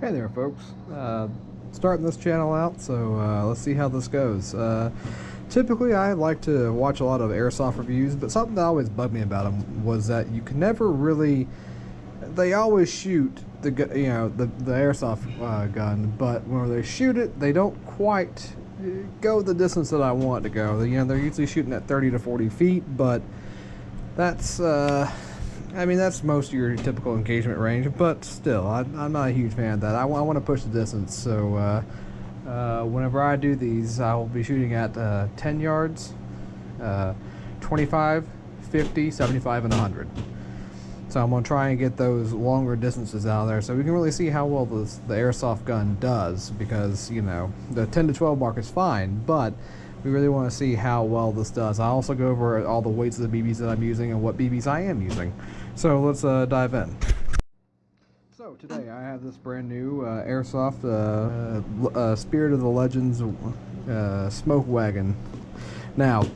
Hey there folks, starting this channel out, so let's see how this goes. Typically I like to watch a lot of airsoft reviews, but something that always bugged me about them was that you can never really, they always shoot the airsoft gun, but when they shoot it they don't quite go the distance that I want to go. They're usually shooting at 30 to 40 feet, but that's that's most of your typical engagement range, but still, I'm not a huge fan of that. I want to push the distance, so whenever I do these, I will be shooting at 10 yards, 25, 50, 75, and 100. So I'm going to try and get those longer distances out of there so we can really see how well the airsoft gun does, because, the 10 to 12 mark is fine, but we really want to see how well this does. I also go over all the weights of the BBs that I'm using and what BBs I am using. So let's dive in. So today I have this brand new airsoft Spirit of the Legends smoke wagon. Now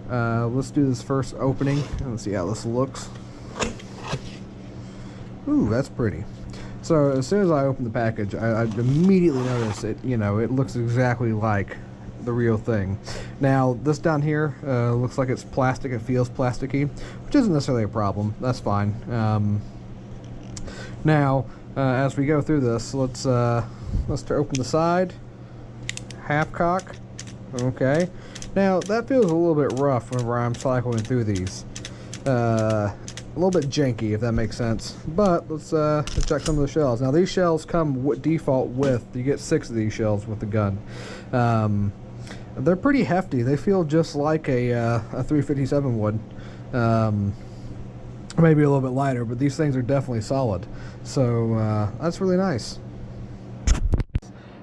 let's do this first opening and let's see how this looks. Ooh, that's pretty. So as soon as I open the package, I immediately notice it. It looks exactly like the real thing. Now this down here looks like it's plastic. It feels plasticky, which isn't necessarily a problem. That's fine. Now as we go through this, let's open the side. Half cock. Okay. Now that feels a little bit rough whenever I'm cycling through these. A little bit janky, if that makes sense. But let's check some of the shells. Now these shells come default with, you get 6 of these shells with the gun. They're pretty hefty. They feel just like a 357 would. Maybe a little bit lighter, but these things are definitely solid. So that's really nice.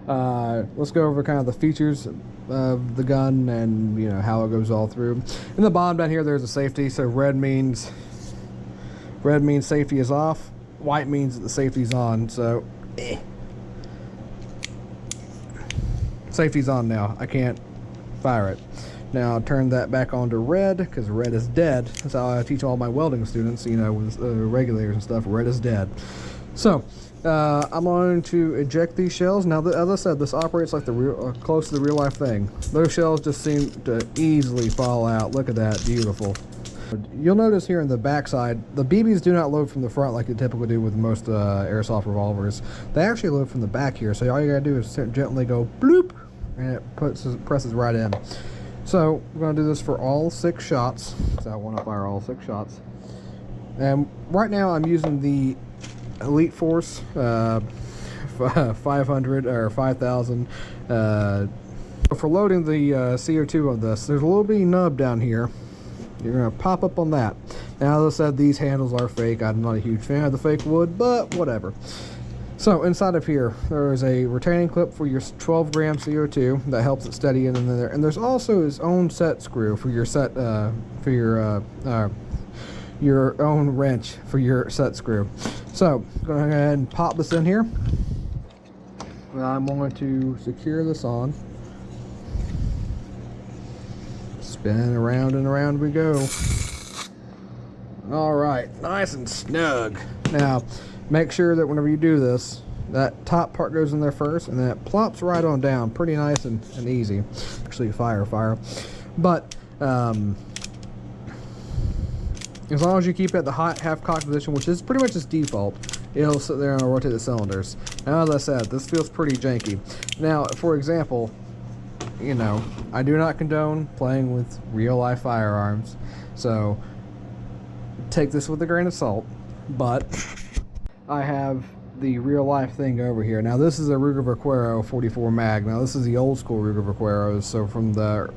Let's go over kind of the features of the gun and how it goes all through. In the bottom down here, there's a safety. So red means safety is off. White means that the safety's on. So safety's on now. I can't fire it. Now I'll turn that back on to red, because red is dead. That's how I teach all my welding students, with regulators and stuff. Red is dead. So I'm going to eject these shells. Now, as I said, this operates like the real, close to the real life thing. Those shells just seem to easily fall out. Look at that, beautiful. You'll notice here in the back side, the BBs do not load from the front like they typically do with most airsoft revolvers. They actually load from the back here, so all you gotta do is gently go bloop, and it presses right in. So we're gonna do this for all 6 shots, so I want to fire all 6 shots. And right now I'm using the Elite Force 500 or 5000. For loading the CO2 on this, there's a little bitty nub down here. You're going to pop up on that. Now, as I said, these handles are fake. I'm not a huge fan of the fake wood, but whatever. So inside of here, there is a retaining clip for your 12 gram CO2 that helps it steady in there. And there's also its own set screw for your set, your own wrench for your set screw. So go ahead and pop this in here. I'm going to secure this on. Spin around and around we go. All right, nice and snug. Now, make sure that whenever you do this, that top part goes in there first, and then it plops right on down, pretty nice and easy. Actually, fire. But as long as you keep it at the hot half cock position, which is pretty much its default, it'll sit there and it'll rotate the cylinders. Now, as I said, this feels pretty janky. Now, for example, I do not condone playing with real life firearms, so take this with a grain of salt, but I have the real life thing over here. Now this is a Ruger Vaquero 44 mag. Now this is the old school Ruger Vaqueros, so from the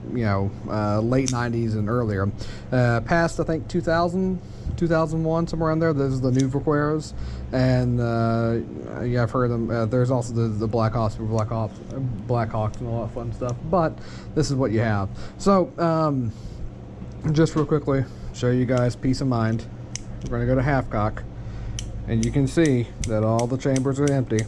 late 90s and earlier, past I think 2000, 2001, somewhere around there. Those are the new Vaqueros, and yeah, I've heard them. There's also the Black Hawks and all that fun stuff, but this is what you have. So just real quickly, show you guys peace of mind. We're going to go to half cock, and you can see that all the chambers are empty.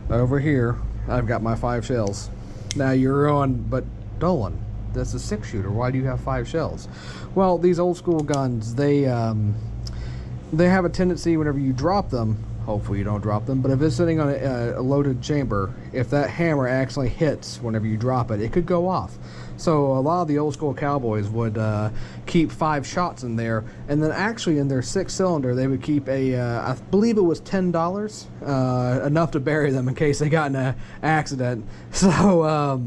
Over here, I've got my 5 shells. Now you're on, but Dolan, that's a 6-shooter. Why do you have 5 shells? Well, these old school guns, they have a tendency whenever you drop them, hopefully you don't drop them, but if it's sitting on a loaded chamber, if that hammer actually hits whenever you drop it, it could go off. So a lot of the old school cowboys would keep 5 shots in there, and then actually in their 6-cylinder they would keep I believe it was $10, enough to bury them in case they got in an accident. So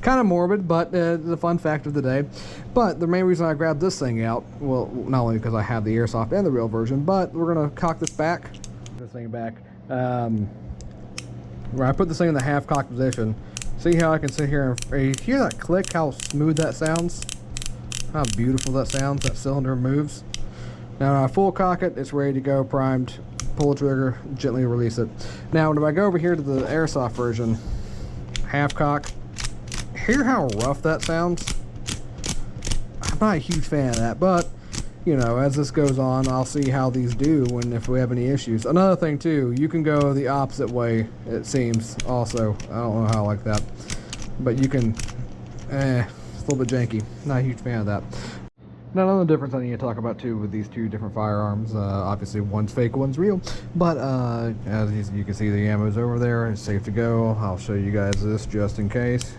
kind of morbid, but the fun fact of the day. But the main reason I grabbed this thing out, well, not only because I have the airsoft and the real version, but we're gonna cock this back. Where I put this thing in the half cock position. See how I can sit here and you hear that click, how smooth that sounds, how beautiful that sounds, that cylinder moves. Now when I full cock it, it's ready to go, primed. Pull the trigger, gently release it. Now when I go over here to the airsoft version, half cock, hear how rough that sounds? I'm not a huge fan of that, but you know, as this goes on, I'll see how these do and if we have any issues. Another thing too, you can go the opposite way, it seems, also. I don't know how I like that. But you can, it's a little bit janky. Not a huge fan of that. Now another difference I need to talk about too with these two different firearms, obviously one's fake, one's real, but as you can see the ammo's over there, it's safe to go. I'll show you guys this just in case.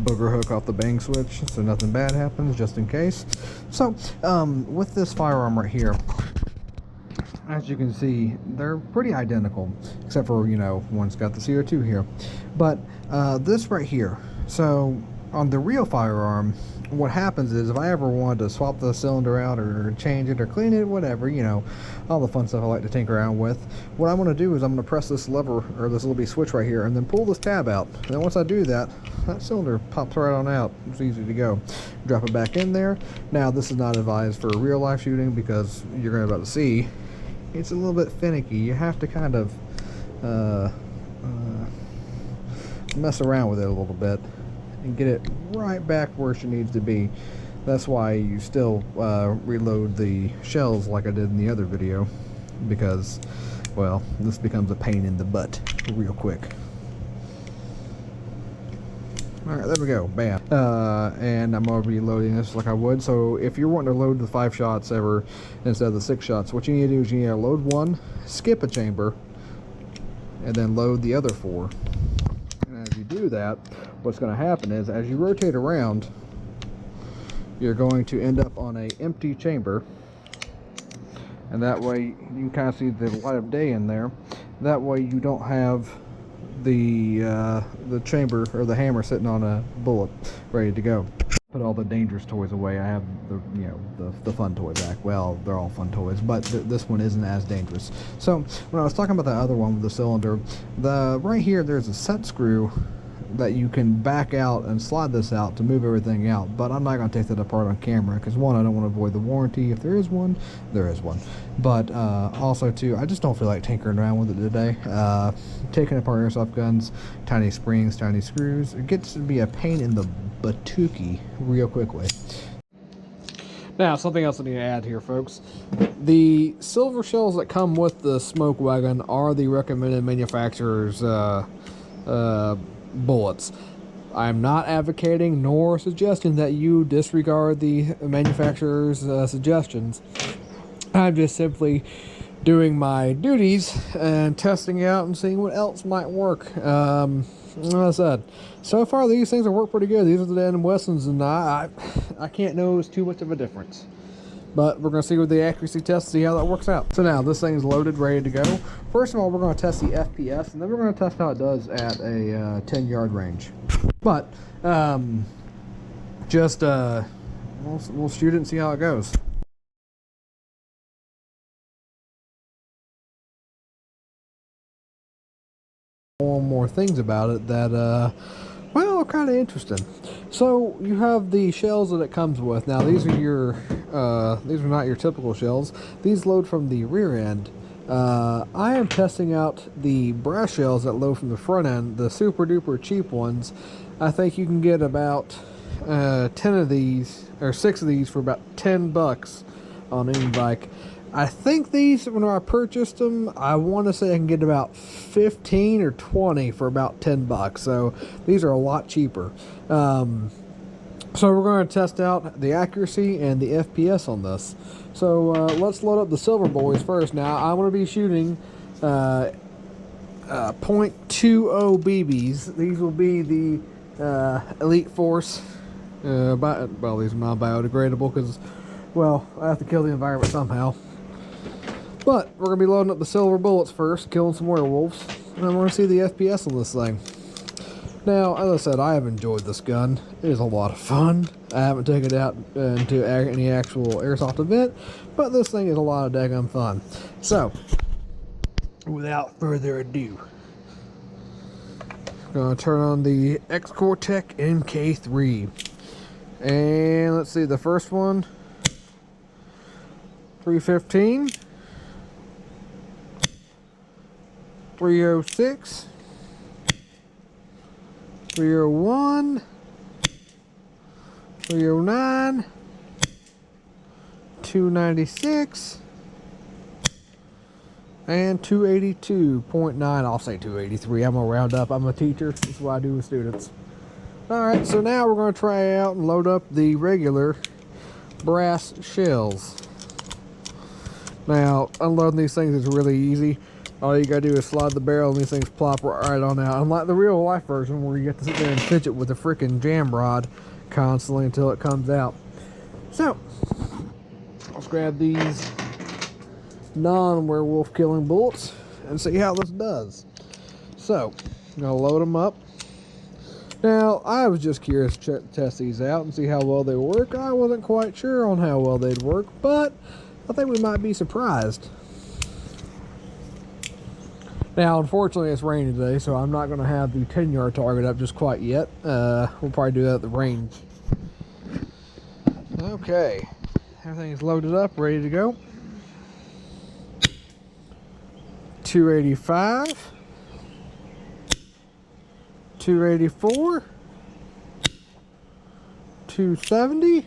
Booger hook off the bang switch so nothing bad happens, just in case. So with this firearm right here, as you can see, they're pretty identical, except for, you know, one's got the CO2 here. But this right here, so on the real firearm, what happens is if I ever wanted to swap the cylinder out or change it or clean it, whatever, you know, all the fun stuff I like to tinker around with, what I'm going to do is I'm going to press this lever or this little switch right here and then pull this tab out. And then once I do that, that cylinder pops right on out. It's easy to go. Drop it back in there. Now this is not advised for real life shooting because you're going to about to see it's a little bit finicky. You have to kind of mess around with it a little bit and get it right back where she needs to be. That's why you still reload the shells like I did in the other video, because, well, this becomes a pain in the butt real quick. Alright, there we go, bam. And I'm already loading this like I would. So if you're wanting to load the 5 shots ever instead of the 6 shots, what you need to do is you need to load one, skip a chamber, and then load the other 4. And as you do that, what's going to happen is as you rotate around, you're going to end up on an empty chamber, and that way you can kind of see the light of day in there. That way you don't have the chamber or the hammer sitting on a bullet ready to go. Put all the dangerous toys away. I have the, you know, the fun toy back. Well, they're all fun toys, but this one isn't as dangerous. So when I was talking about the other one with the cylinder, right here there's a set screw that you can back out and slide this out to move everything out, but I'm not going to take that apart on camera because, one, I don't want to avoid the warranty. If there is one, there is one, but also two, I just don't feel like tinkering around with it today. Taking apart airsoft guns, tiny springs, tiny screws, it gets to be a pain in the batookie real quickly. Now, something else I need to add here, folks. The silver shells that come with the smoke wagon are the recommended manufacturer's bullets. I'm not advocating nor suggesting that you disregard the manufacturer's suggestions. I'm just simply doing my duties and testing out and seeing what else might work. Like I said, so far these things have worked pretty good. These are the Dan Wessons, and I can't notice too much of a difference. But we're going to see with the accuracy test, see how that works out. So now this thing's loaded, ready to go. First of all, we're going to test the FPS, and then we're going to test how it does at a 10-yard range. But we'll shoot it and see how it goes. More things about it that well, kind of interesting. So you have the shells that it comes with. Now these are not your typical shells. These load from the rear end. I am testing out the brass shells that load from the front end, the super duper cheap ones. I think you can get about 10 of these or 6 of these for about $10 on any bike. I think these, when I purchased them, I want to say I can get about 15 or 20 for about $10. So these are a lot cheaper. So we're going to test out the accuracy and the FPS on this. So let's load up the silver boys first. Now I'm going to be shooting .20 BBs. These will be the Elite Force. Well, these are not biodegradable because, well, I have to kill the environment somehow. But we're going to be loading up the silver bullets first, killing some werewolves, and I'm going to see the FPS on this thing. Now, as I said, I have enjoyed this gun. It is a lot of fun. I haven't taken it out into any actual airsoft event, but this thing is a lot of daggum fun. So, without further ado, I'm going to turn on the X-Cortec MK3. And let's see, the first one, 315, 306, 301, 309, 296, and 282.9. I'll say 283. I'm gonna round up. I'm a teacher. That's what I do with students. Alright, so now we're going to try out and load up the regular brass shells. Now, unloading these things is really easy. All you gotta do is slide the barrel and these things plop right on out. Unlike the real life version where you have to sit there and fidget with a freaking jam rod constantly until it comes out. So, let's grab these non-werewolf killing bullets and see how this does. So, I'm gonna load them up. Now, I was just curious to test these out and see how well they work. I wasn't quite sure on how well they'd work, but I think we might be surprised. Now, unfortunately, it's raining today, so I'm not going to have the 10-yard target up just quite yet. We'll probably do that at the range. Okay, everything's loaded up, ready to go. 285. 284, 270,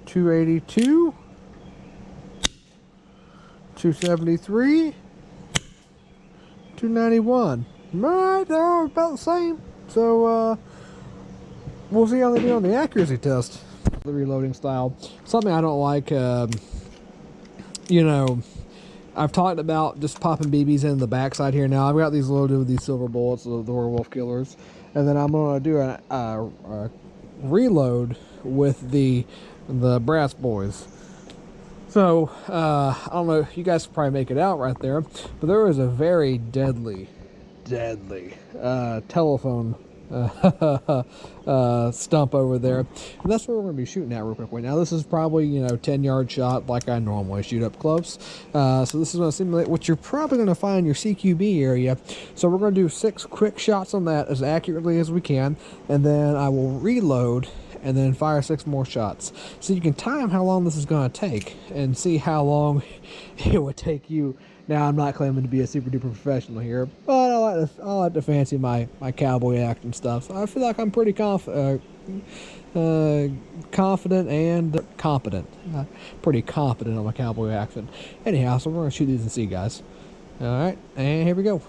282, 273, 291. Right, they're all about the same. So we'll see how they do on the accuracy test. The reloading style. Something I don't like, you know, I've talked about just popping BBs in the backside here. Now I've got these loaded with these silver bullets, the werewolf killers, and then I'm going to do a reload with the brass boys. So I don't know if you guys can probably make it out right there, but there is a very deadly telephone stump over there, and that's what we're going to be shooting at real quick. Now this is probably, you know, 10-yard shot like I normally shoot up close, so this is going to simulate what you're probably going to find in your CQB area. So we're going to do 6 quick shots on that as accurately as we can, and then I will reload and then fire 6 more shots, so you can time how long this is going to take and see how long it would take you. Now, I'm not claiming to be a super duper professional here, but I like to fancy my cowboy action stuff. So I feel like I'm pretty confident and competent. Pretty confident on my cowboy action. Anyhow, so we're going to shoot these and see, guys. Alright, and here we go.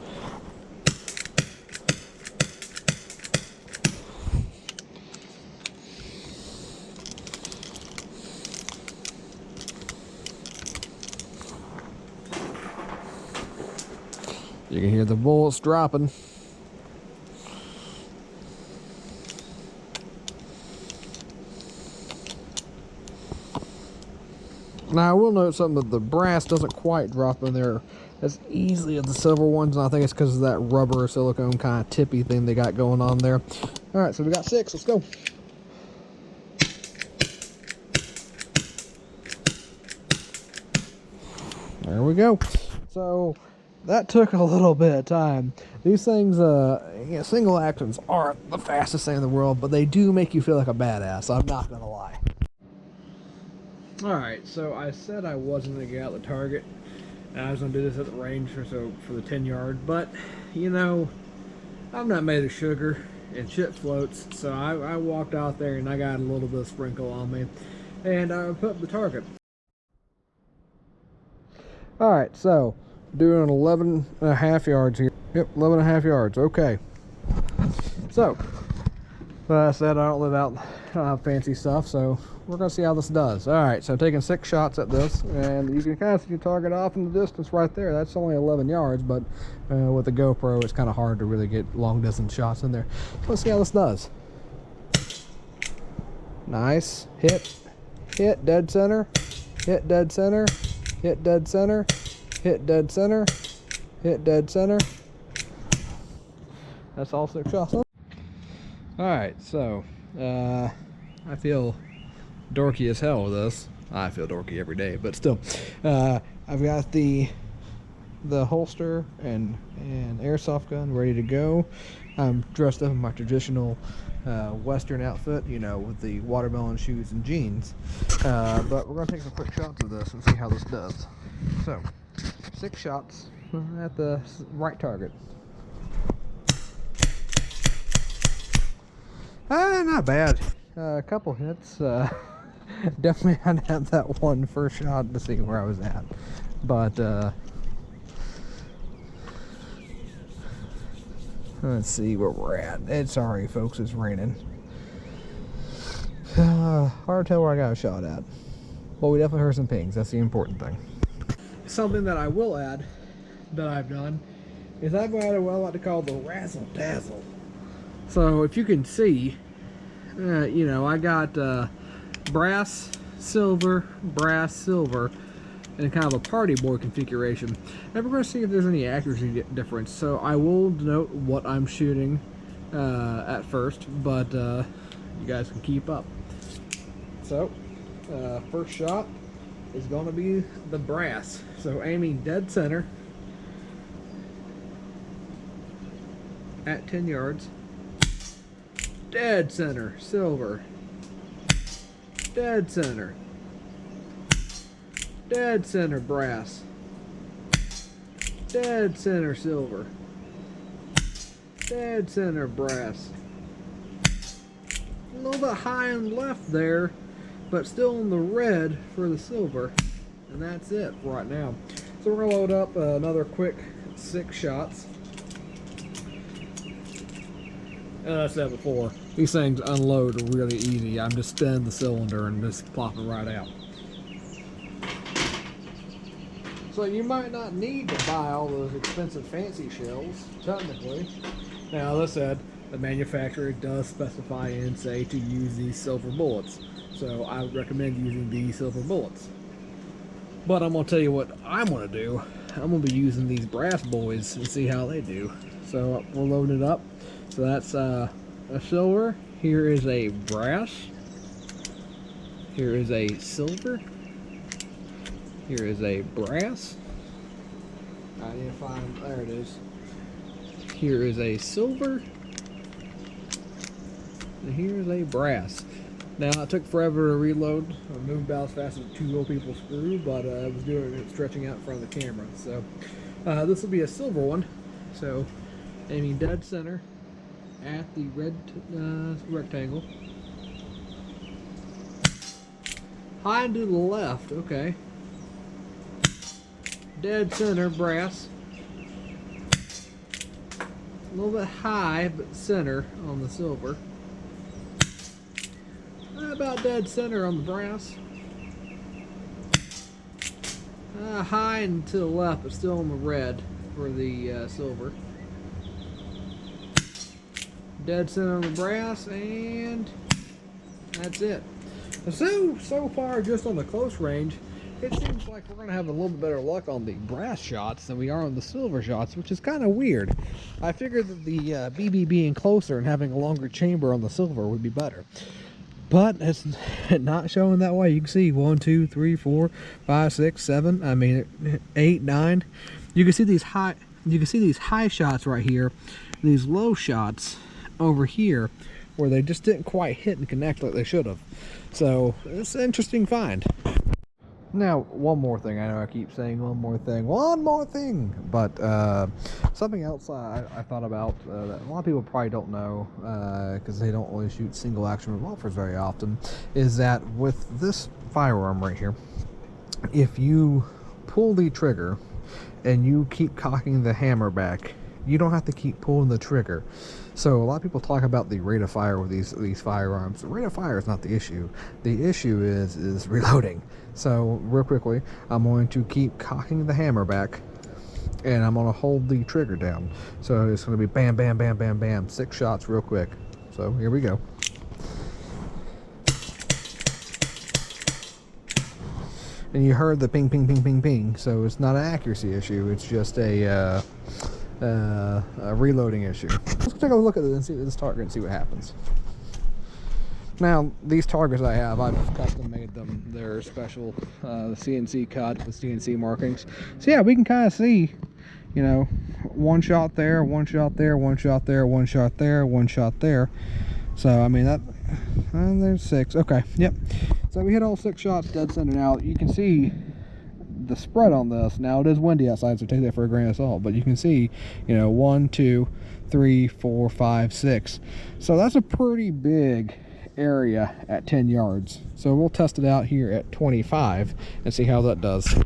You can hear the bullets dropping. Now I will note something, that the brass doesn't quite drop in there as easily as the silver ones, and I think it's because of that rubber or silicone kind of tippy thing they got going on there. Alright, so we got 6, let's go. There we go. So that took a little bit of time. These things, yeah, single actions aren't the fastest thing in the world, but they do make you feel like a badass. I'm not gonna lie. Alright, so I said I wasn't gonna get out the target. I was gonna do this at the range for the 10-yard, but you know, I'm not made of sugar and shit floats, so I walked out there and I got a little bit of sprinkle on me, and I put up the target. Alright, so doing 11.5 yards here. Yep, 11.5 yards. Okay. So But I said I don't live out fancy stuff, so we're going to see how this does. Alright, so taking 6 shots at this, and you can kind of see the target off in the distance right there. That's only 11 yards, but with the GoPro, it's kind of hard to really get long distance shots in there. Let's see how this does. Nice. Hit, dead center, hit, dead center, hit, dead center, hit, dead center, hit, dead center. That's all 6 shots. Alright, so I feel dorky as hell with this. I feel dorky every day, but still. I've got the holster and airsoft gun ready to go. I'm dressed up in my traditional Western outfit, you know, with the watermelon shoes and jeans. But we're going to take some quick shots of this and see how this does. So, 6 shots at the right target. Not bad. A couple hits. Definitely had to have that one first shot to see where I was at. But, let's see where we're at. Sorry, folks, it's raining. Hard to tell where I got a shot at. Well, we definitely heard some pings. That's the important thing. Something that I will add that I've done is I've added what I like to call the razzle dazzle. So if you can see, you know, I got brass, silver, and kind of a party board configuration. And we're going to see if there's any accuracy difference. So I will denote what I'm shooting at first, but you guys can keep up. So first shot is going to be the brass. So aiming dead center at 10 yards. Dead center, silver. Dead center. Dead center, brass. Dead center, silver. Dead center, brass. A little bit high on the left there, but still in the red for the silver. And that's it right now. So we're going to load up another quick 6 shots. As I said before, these things unload really easy. I'm just spinning the cylinder and just plopping right out. So you might not need to buy all those expensive fancy shells, technically. Now, as I said, the manufacturer does specify and say to use these silver bullets. So I would recommend using these silver bullets. But I'm going to tell you what I'm going to do. I'm going to be using these brass boys and see how they do. So we're loading it up. So that's a silver. Here is a brass. Here is a silver. Here is a brass. I need to find, there it is. Here is a silver. And here is a brass. Now, it took forever to reload. I moved about as fast as 2 little people screw, but I was doing it stretching out in front of the camera. So this will be a silver one. So aiming dead center at the red rectangle. High and to the left, okay. Dead center, brass. A little bit high, but center on the silver. About dead center on the brass. High and to the left, but still on the red for the silver. Dead center on the brass, and that's it. So far, just on the close range, it seems like we're going to have a little bit better luck on the brass shots than we are on the silver shots, which is kind of weird. I figured that the BB being closer and having a longer chamber on the silver would be better. But it's not showing that way. You can see 1, 2, 3, 4, 5, 6, 7. I mean 8, 9. You can see these high. You can see these high shots right here. These low shots over here, where they just didn't quite hit and connect like they should have. So it's an interesting find. Now, one more thing. I know I keep saying one more thing, but something else I thought about that a lot of people probably don't know because they don't really shoot single action revolvers very often, is that with this firearm right here, if you pull the trigger and you keep cocking the hammer back you don't have to keep pulling the trigger. So a lot of people talk about the rate of fire with these firearms. The rate of fire is not the issue. The issue is reloading. So real quickly, I'm going to keep cocking the hammer back, and I'm going to hold the trigger down. So it's going to be bam, bam, bam, bam, bam, 6 shots real quick. So here we go. And you heard the ping, ping, ping, ping, ping. So it's not an accuracy issue. It's just a reloading issue. Let's take a look at this target and see what happens. Now, these targets I have, I've custom made them. They're special, the CNC cut with CNC markings. So yeah, we can kind of see, you know, 1 shot there, 1 shot there, 1 shot there, 1 shot there, 1 shot there. So I mean that, and there's 6. Okay, yep. So we hit all 6 shots dead center. Now you can see the spread on this. Now it is windy outside, so take that for a grain of salt. But you can see, you know, 1, 2, 3, 4, 5, 6. So that's a pretty big area at 10 yards. So we'll test it out here at 25 and see how that does.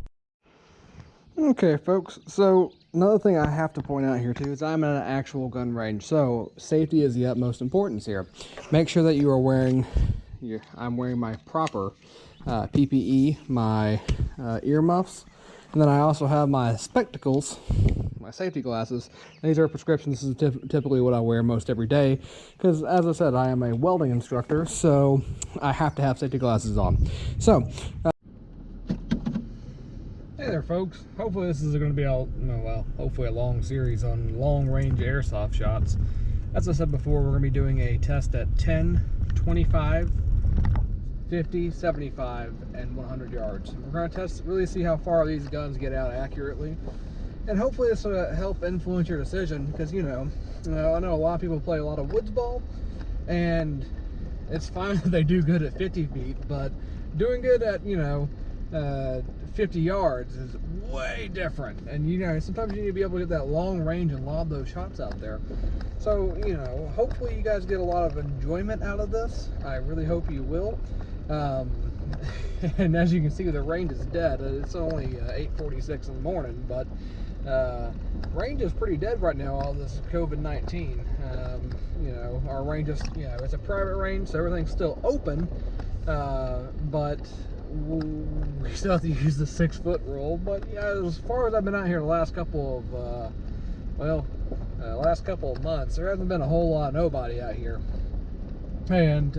Okay, folks. So another thing I have to point out here too is I'm at an actual gun range. So safety is the utmost importance here. Make sure that you are wearing I'm wearing my proper PPE, my earmuffs, and then I also have my spectacles, my safety glasses. These are prescriptions. This is typically what I wear most every day because, as I said, I am a welding instructor, so I have to have safety glasses on. So hey there, folks. Hopefully this is going to be hopefully a long series on long-range airsoft shots. As I said before, we're going to be doing a test at 10, 25, 50, 75, and 100 yards. We're going to test, really see how far these guns get out accurately, and hopefully this will help influence your decision, because I know a lot of people play a lot of woods ball, and it's fine if they do good at 50 feet, but doing good at 50 yards is way different. And sometimes you need to be able to get that long range and lob those shots out there. So hopefully you guys get a lot of enjoyment out of this. I really hope you will. And as you can see, the range is dead. It's only 8:46 in the morning, but range is pretty dead right now, all this COVID-19. Our range is, it's a private range, so everything's still open, but we still have to use the 6-foot rule. But as far as I've been out here the last couple of months, there hasn't been a whole lot of nobody out here. And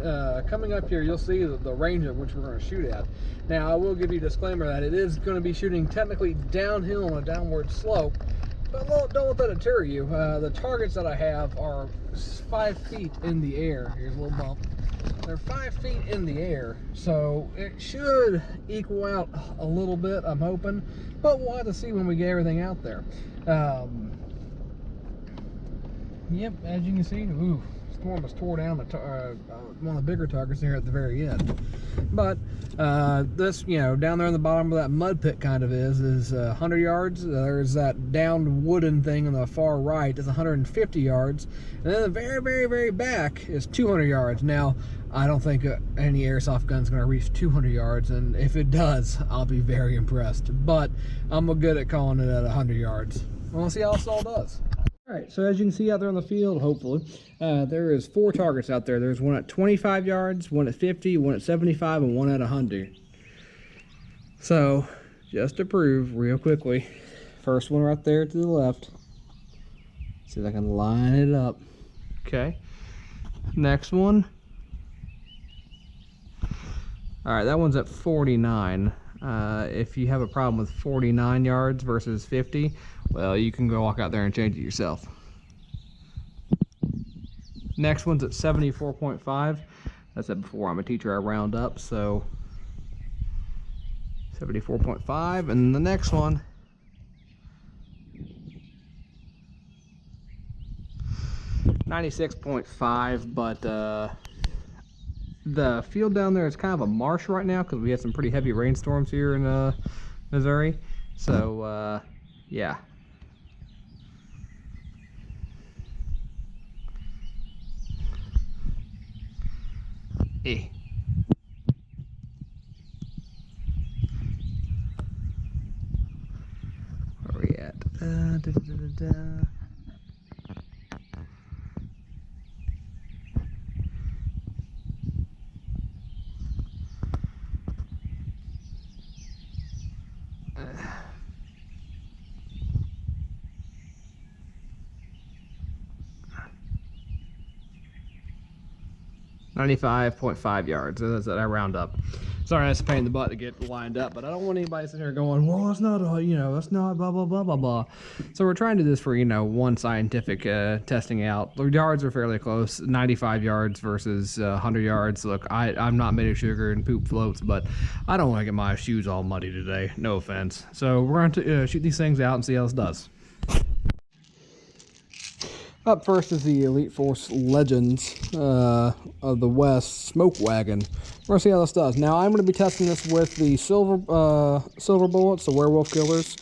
coming up here, you'll see the range at which we're going to shoot at. Now, I will give you a disclaimer that it is going to be shooting technically downhill on a downward slope, but don't let that deter you. The targets that I have are 5 feet in the air. Here's a little bump. They're 5 feet in the air, so it should equal out a little bit, I'm hoping, but we'll have to see when we get everything out there. Yep, as you can see, storm has tore down one of the bigger targets here at the very end. But this, down there in the bottom of that mud pit kind of is 100 yards. There's that downed wooden thing on the far right is 150 yards. And then the very, very, very back is 200 yards. Now, I don't think any airsoft gun's going to reach 200 yards, and if it does, I'll be very impressed. But I'm good at calling it at 100 yards. We'll see how this all does. Alright, so as you can see out there on the field, hopefully, there is 4 targets out there. There's one at 25 yards, one at 50, one at 75, and one at 100. So, just to prove real quickly, first one right there to the left. See if I can line it up. Okay. Next one. Alright, that one's at 49. If you have a problem with 49 yards versus 50, well, you can go walk out there and change it yourself. Next one's at 74.5. I said before, I'm a teacher, I round up, so 74.5. And the next one, .5, but the field down there is kind of a marsh right now because we had some pretty heavy rainstorms here in Missouri. So yeah. Where are we at? 95.5 yards. That's that I round up. Sorry, that's a pain in the butt to get lined up, but I don't want anybody sitting there going, well, it's not, it's not blah, blah, blah, blah, blah. So we're trying to do this for, one scientific testing out. The yards are fairly close, 95 yards versus 100 yards. Look, I'm not made of sugar and poop floats, but I don't want to get my shoes all muddy today. No offense. So we're going to shoot these things out and see how this does. Up first is the Elite Force Legends of the West Smoke Wagon. We're going to see how this does. Now, I'm going to be testing this with the silver bullets, the werewolf killers,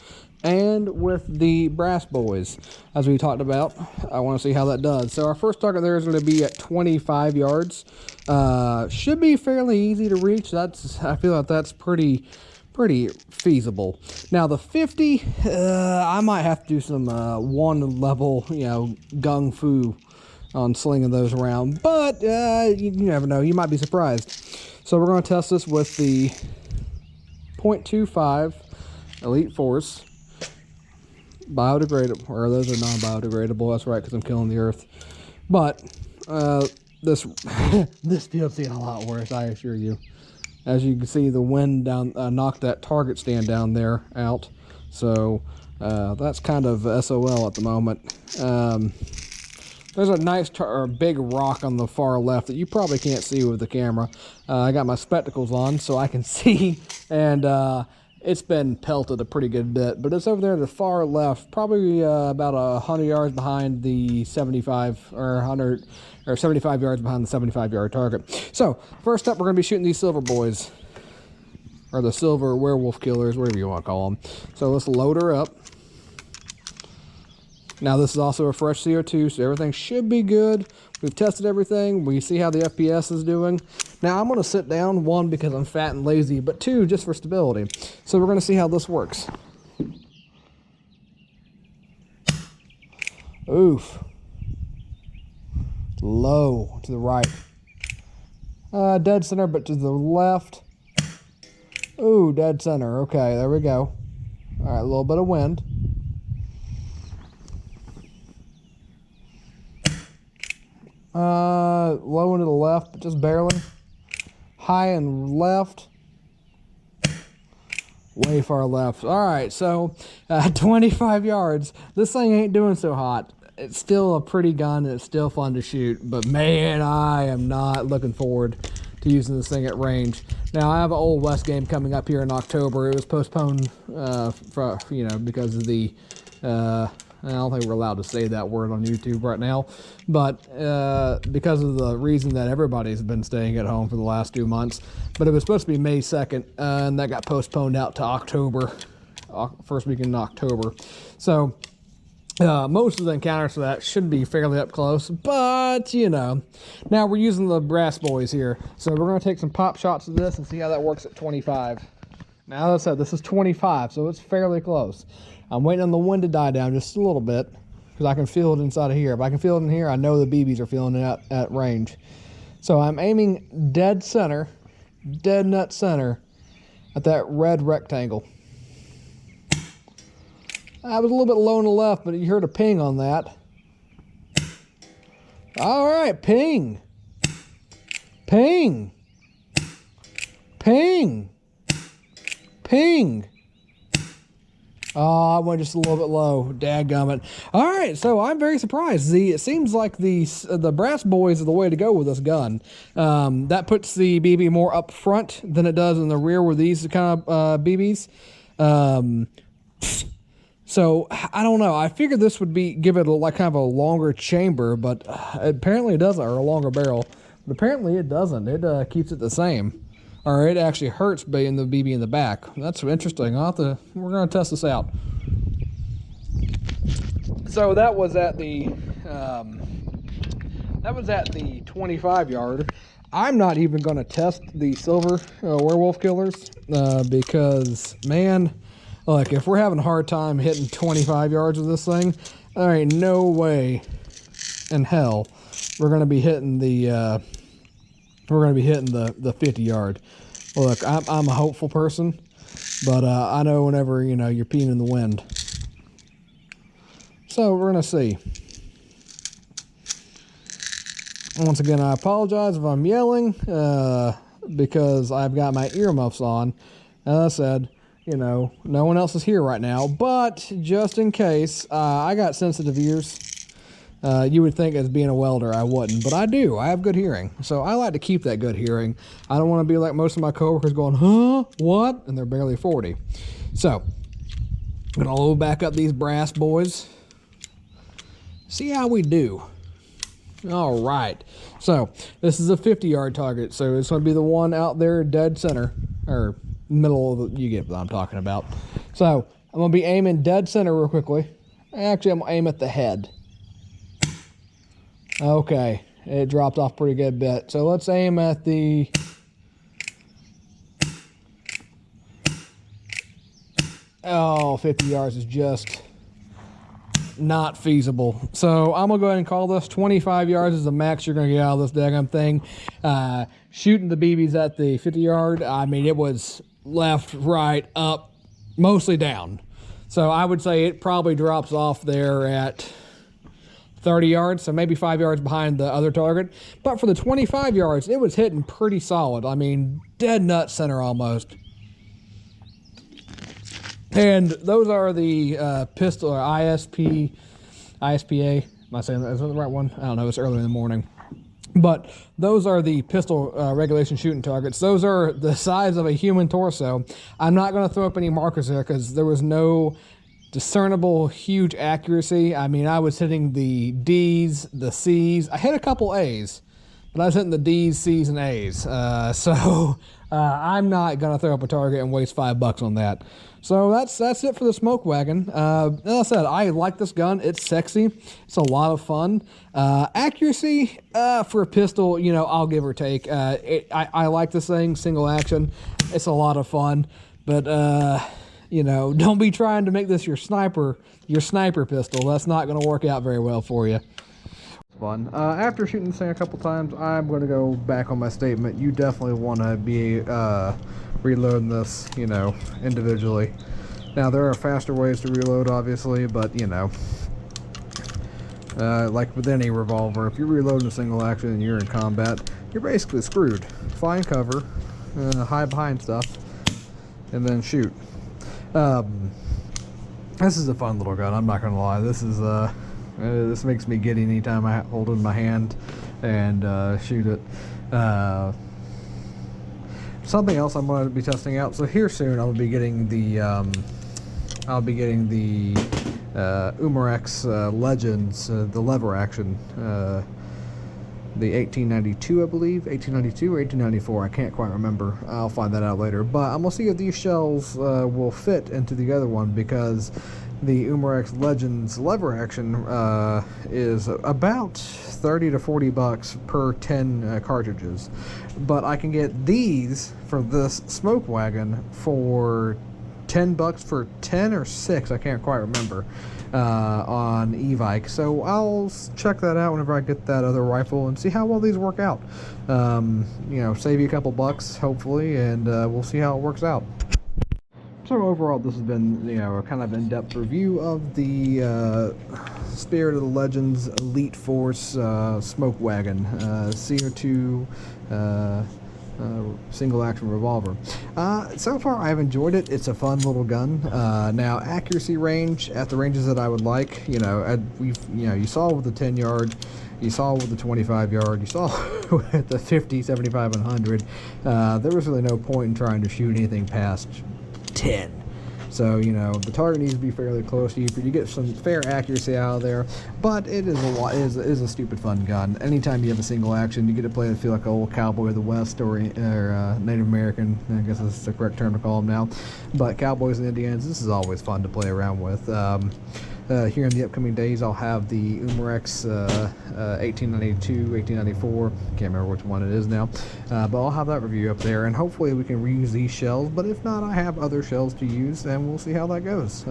and with the brass boys, as we talked about. I want to see how that does. So our first target there is going to be at 25 yards. Should be fairly easy to reach. I feel like that's pretty feasible. Now the 50, I might have to do some one level, gung fu on slinging those around, but you never know, you might be surprised. So we're going to test this with the .25 Elite Force biodegradable, or those are non-biodegradable. That's right, because I'm killing the earth. But this this field's getting a lot worse, I assure you. As you can see, the wind down knocked that target stand down there out. So that's kind of SOL at the moment. There's a nice big rock on the far left that you probably can't see with the camera. I got my spectacles on so I can see, and it's been pelted a pretty good bit. But it's over there to the far left, probably about 100 yards behind the 75 or 100 or 75 yards behind the 75-yard target. So first up, we're going to be shooting these silver boys, or the silver werewolf killers, whatever you want to call them. So let's load her up. Now this is also a fresh CO2, so everything should be good. We've tested everything. We see how the FPS is doing. Now I'm going to sit down, one, because I'm fat and lazy, but two, just for stability. So we're going to see how this works. Oof. Low to the right. Dead center, but to the left. Ooh, dead center. Okay, there we go. All right, a little bit of wind. Low and to the left, but just barely. High and left. Way far left. All right, so 25 yards. This thing ain't doing so hot. It's still a pretty gun, and it's still fun to shoot, but man, I am not looking forward to using this thing at range. Now, I have an Old West game coming up here in October. It was postponed because of the I don't think we're allowed to say that word on YouTube right now, but because of the reason that everybody's been staying at home for the last 2 months. But it was supposed to be May 2nd, and that got postponed out to October, first week in October. So most of the encounters for that should be fairly up close, but now we're using the brass boys here. So we're going to take some pop shots of this and see how that works at 25. Now, as I said, this is 25, so it's fairly close. I'm waiting on the wind to die down just a little bit, because I can feel it inside of here. If I can feel it in here, I know the BBs are feeling it at range. So I'm aiming dead center, dead nut center, at that red rectangle. I was a little bit low on the left, but you heard a ping on that. All right, ping. Ping. Ping. Ping. Oh, I went just a little bit low. Dadgummit. All right, so I'm very surprised. It seems like the brass boys are the way to go with this gun. That puts the BB more up front than it does in the rear with these kind of BBs. So I don't know. I figured this would give it like kind of a longer chamber, but apparently it doesn't, or a longer barrel. But apparently it doesn't. It keeps it the same. Or it actually hurts being the BB in the back. That's interesting. We're going to test this out. So that was at the 25 yard. I'm not even going to test the silver werewolf killers because, man, look, if we're having a hard time hitting 25 yards with this thing, there ain't no way in hell we're going to be hitting the 50 yard. Look, I'm a hopeful person, but I know whenever you're peeing in the wind. So we're gonna see. Once again, I apologize if I'm yelling because I've got my earmuffs on. As I said, you know, no one else is here right now, but just in case, I got sensitive ears. You would think as being a welder I wouldn't, but I do. I have good hearing, so I like to keep that good hearing. I don't want to be like most of my coworkers going, huh, what? And they're barely 40. So, I'm going to load back up these brass boys. See how we do. All right. So, this is a 50-yard target, so it's going to be the one out there dead center, or middle of the, you get what I'm talking about. So, I'm going to be aiming dead center real quickly. Actually, I'm going to aim at the head. Okay, it dropped off pretty good bit. So let's aim at the... Oh, 50 yards is just not feasible. So I'm going to go ahead and call this 25 yards is the max you're going to get out of this daggum thing. Shooting the BBs at the 50 yard, I mean, it was left, right, up, mostly down. So I would say it probably drops off there at 30 yards, so maybe 5 yards behind the other target. But for the 25 yards, it was hitting pretty solid. I mean, dead nut center almost. And those are the pistol, or ISPA. Am I saying that? Is that the right one? I don't know. It's early in the morning. But those are the pistol regulation shooting targets. Those are the size of a human torso. I'm not going to throw up any markers there because there was no discernible huge accuracy. I mean, I was hitting the D's, the C's. I hit a couple A's, but I was hitting the D's, C's, and A's. I'm not gonna throw up a target and waste $5 on that. So that's it for the smoke wagon. As I said, I like this gun. It's sexy. It's a lot of fun. Accuracy for a pistol, you know, I'll give or take. I like this thing, single action. It's a lot of fun, but you know, don't be trying to make this your sniper pistol. That's not going to work out very well for you. Fun. After shooting this thing a couple times, I'm going to go back on my statement. You definitely want to be reloading this, you know, individually. Now, there are faster ways to reload, obviously, but, you know, like with any revolver, if you're reloading a single action and you're in combat, you're basically screwed. Find cover, hide behind stuff, and then shoot. This is a fun little gun, I'm not gonna lie. This is this makes me giddy anytime I hold it in my hand and shoot it. Something else I'm going to be testing out. So here soon I'll be getting the Umarex Legends, the lever action, the 1892, I believe, 1892 or 1894, I can't quite remember. I'll find that out later. But I'm gonna see if these shells will fit into the other one, because the Umarex Legends lever action is about 30 to 40 bucks per 10 cartridges. But I can get these for this smoke wagon for 10 bucks for 10 or 6, I can't quite remember, on Evike. So I'll check that out whenever I get that other rifle and see how well these work out. You know, save you a couple bucks hopefully, and we'll see how it works out. So overall, this has been, you know, a kind of in-depth review of the Spirit of the Legends Elite Force smoke wagon, CO2 single action revolver. So far I've enjoyed it. It's a fun little gun. Now, accuracy range at the ranges that I would like, you know, you saw with the 10 yard, you saw with the 25 yard, you saw with the 50, 75, and 100. There was really no point in trying to shoot anything past 10. So, you know, the target needs to be fairly close to you for you get some fair accuracy out of there. But it is a stupid fun gun. Anytime you have a single action, you get to play and feel like an old cowboy of the West, or Native American. I guess that's the correct term to call them now. But cowboys and Indians, this is always fun to play around with. Here in the upcoming days, I'll have the Umarex 1892, 1894, can't remember which one it is now, but I'll have that review up there, and hopefully we can reuse these shells. But if not, I have other shells to use, and we'll see how that goes.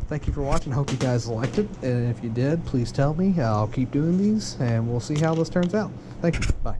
Thank you for watching. Hope you guys liked it, and if you did, please tell me. I'll keep doing these, and we'll see how this turns out. Thank you. Bye.